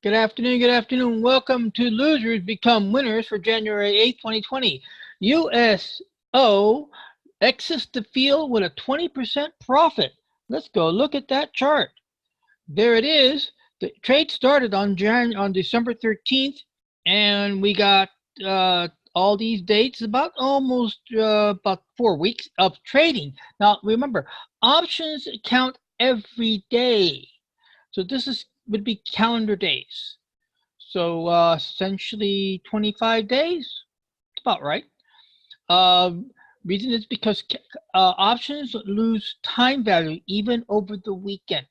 Good afternoon, good afternoon. Welcome to Losers Become Winners for January 8th, 2020. USO exits the field with a 20% profit. Let's go look at that chart. There it is. The trade started on December 13th, and we got all these dates, about 4 weeks of trading. Now, remember, options count every day. So this would be calendar days. So essentially 25 days, about right. Reason is because options lose time value even over the weekend.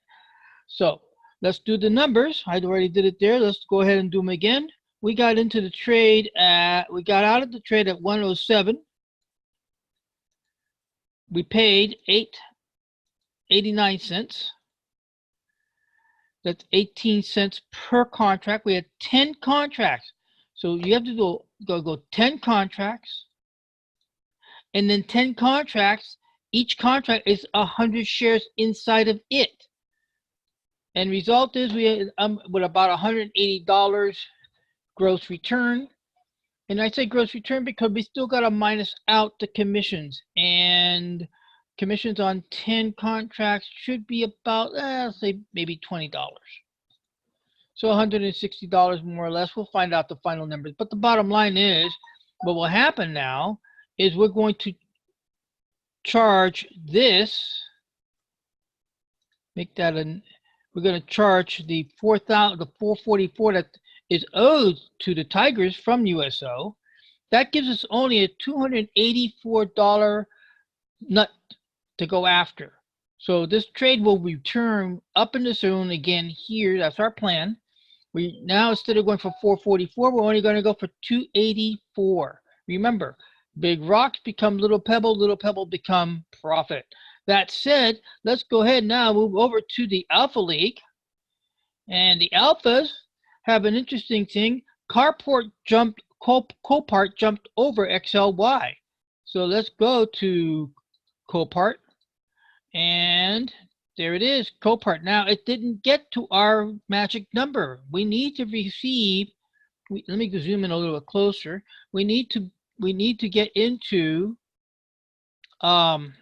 So let's do the numbers. I already did it there. Let's go ahead and do them again. We got into the trade we got out of the trade at 107. We paid 8.89 cents. That's 18 cents per contract. We had 10 contracts. So you have to go 10 contracts. And then 10 contracts. Each contract is 100 shares inside of it. And result is we had with about $180 gross return. And I say gross return because we still got to minus out the commissions. And commissions on 10 contracts should be about, say, maybe $20. So $160 more or less. We'll find out the final numbers. But the bottom line is, what will happen now is we're going to charge this, we're going to charge the $444 that is owed to the Tigers from USO. That gives us only a $284 nut to go after. So this trade will return up in the zone again here. That's our plan. We now, instead of going for 444, we're only going to go for 284. Remember, big rocks become little pebble become profit. That said, let's go ahead now move over to the Alpha League. And the Alphas have an interesting thing. Copart jumped over XLY. So let's go to Copart. And there it is, Copart. Now, it didn't get to our magic number. We need to receive, let me zoom in a little closer. We need to get into 30%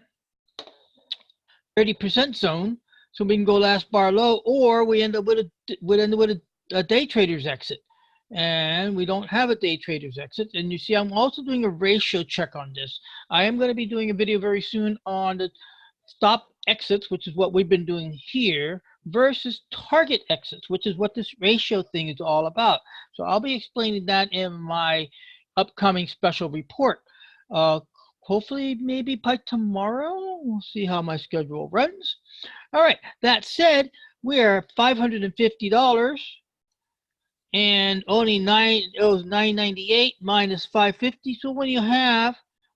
zone so we can go last bar low, or we end up with a day trader's exit. And we don't have a day trader's exit. And you see, I'm also doing a ratio check on this. I am going to be doing a video very soon on the stop exits, which is what we've been doing here, versus target exits, which is what this ratio thing is all about. So I'll be explaining that in my upcoming special report. Hopefully, maybe by tomorrow. We'll see how my schedule runs. All right, that said, we are $550 and only $998 minus 550. So when you have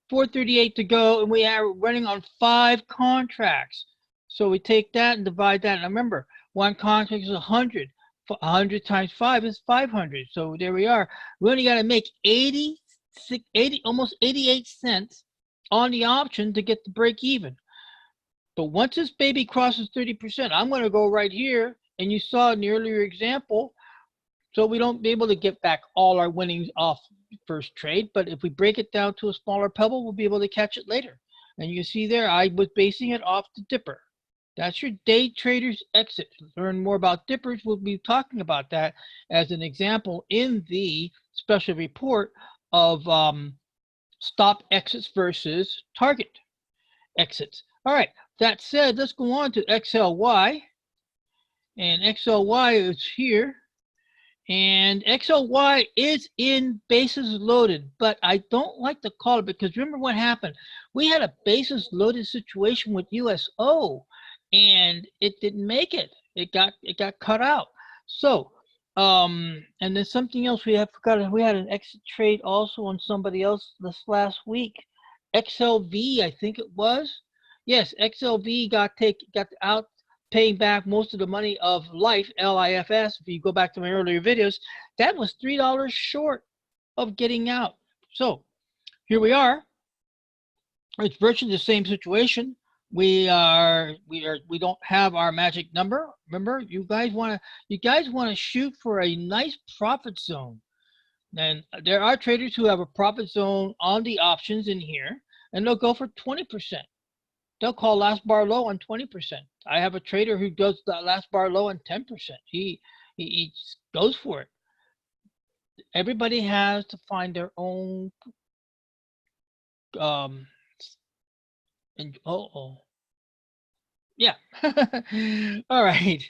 438 to go, and we are running on 5 contracts. So we take that and divide that. And remember, one contract is 100. 100 times 5 is 500. So there we are. We only got to make 80, almost 88 cents on the option to get the break even. But once this baby crosses 30%, I'm going to go right here. And you saw in the earlier example, so we don't be able to get back all our winnings off first trade, but if we break it down to a smaller pebble, we'll be able to catch it later. And you see there, I was basing it off the dipper. That's your day trader's exit. To learn more about dippers, we'll be talking about that as an example in the special report of stop exits versus target exits. All right, that said, let's go on to XLY. And XLY is here. And XLY is in bases loaded, but I don't like to call it because remember what happened? We had a bases loaded situation with USO, and it didn't make it. It got cut out. So, and then something else we forgot. We had an exit trade also on somebody else this last week. XLV, I think it was. Yes, XLV got out, paying back most of the money of Life, LIFS. If you go back to my earlier videos, that was $3 short of getting out. So here we are. It's virtually the same situation. we don't have our magic number. Remember, you guys want to shoot for a nice profit zone. And there are traders who have a profit zone on the options in here, and they'll go for 20%. They'll call last bar low on 20%. I have a trader who does the last bar low on 10%. He goes for it. Everybody has to find their own um and yeah. All right.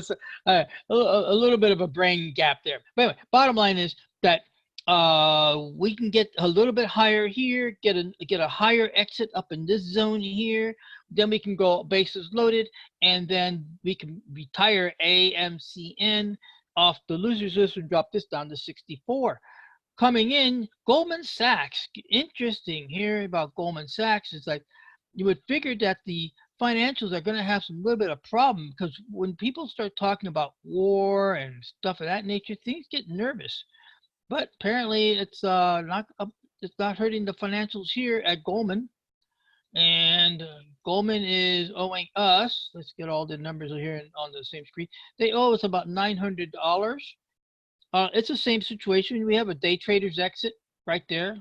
So, a little bit of a brain gap there. But anyway, bottom line is that we can get a little bit higher here, get a higher exit up in this zone here. Then we can go bases loaded, and then we can retire AMCN off the losers list and drop this down to 64. Coming in, Goldman Sachs. Interesting here about Goldman Sachs is like you would figure that the financials are going to have some little bit of problem, because when people start talking about war and stuff of that nature, things get nervous. But apparently, it's not hurting the financials here at Goldman. And Goldman is owing us. Let's get all the numbers here on the same screen. They owe us about $900. It's the same situation. We have a day trader's exit right there.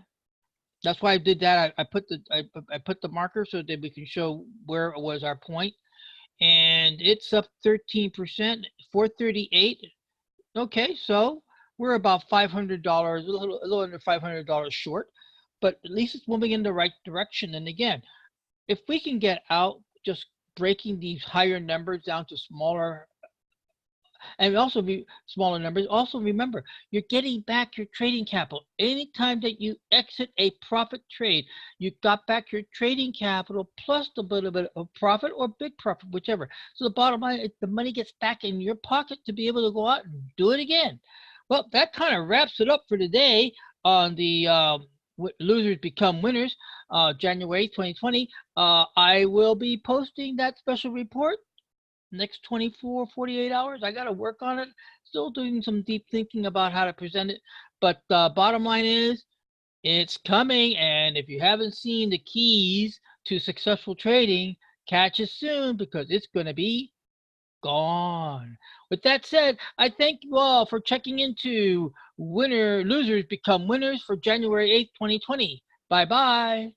That's why I did that. I put the marker so that we can show where it was our point, and it's up 13%, 438. Okay, so we're about $500, a little under $500 short, but at least it's moving in the right direction. And again, if we can get out just breaking these higher numbers down to smaller, and also be smaller numbers. Also remember, you're getting back your trading capital. Anytime that you exit a profit trade, you got back your trading capital plus a little bit of profit or big profit, whichever. So the bottom line is the money gets back in your pocket to be able to go out and do it again. Well, that kind of wraps it up for today on the losers become winners, January 2020. I will be posting that special report next 24, 48 hours. I got to work on it. Still doing some deep thinking about how to present it. But bottom line is, it's coming. And if you haven't seen the keys to successful trading, catch it soon, because it's going to be gone. With that said, I thank you all for checking into Losers Become Winners for January 8th, 2020. Bye-bye.